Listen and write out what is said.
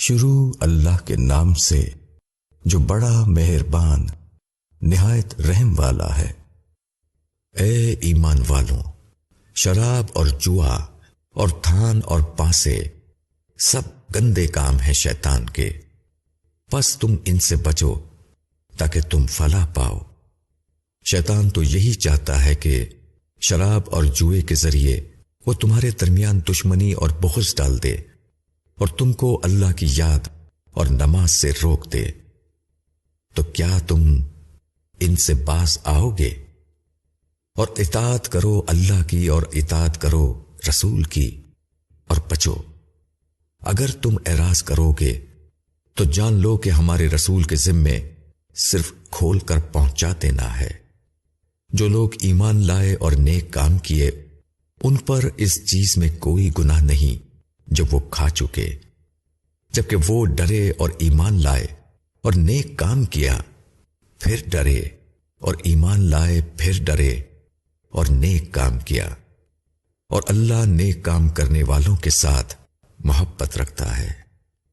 شروع اللہ کے نام سے جو بڑا مہربان نہایت رحم والا ہے۔ اے ایمان والوں، شراب اور جوا اور تھان اور پانسے سب گندے کام ہیں شیطان کے، پس تم ان سے بچو تاکہ تم فلاح پاؤ۔ شیطان تو یہی چاہتا ہے کہ شراب اور جوئے کے ذریعے وہ تمہارے درمیان دشمنی اور بغض ڈال دے اور تم کو اللہ کی یاد اور نماز سے روک دے۔ تو کیا تم ان سے باز آؤ گے؟ اور اطاعت کرو اللہ کی اور اطاعت کرو رسول کی اور بچو۔ اگر تم اعراض کرو گے تو جان لو کہ ہمارے رسول کے ذمے صرف کھول کر پہنچا دینا ہے۔ جو لوگ ایمان لائے اور نیک کام کیے ان پر اس چیز میں کوئی گناہ نہیں جو وہ کھا چکے، جبکہ وہ ڈرے اور ایمان لائے اور نیک کام کیا، پھر ڈرے اور ایمان لائے، پھر ڈرے اور نیک کام کیا، اور اللہ نیک کام کرنے والوں کے ساتھ محبت رکھتا ہے۔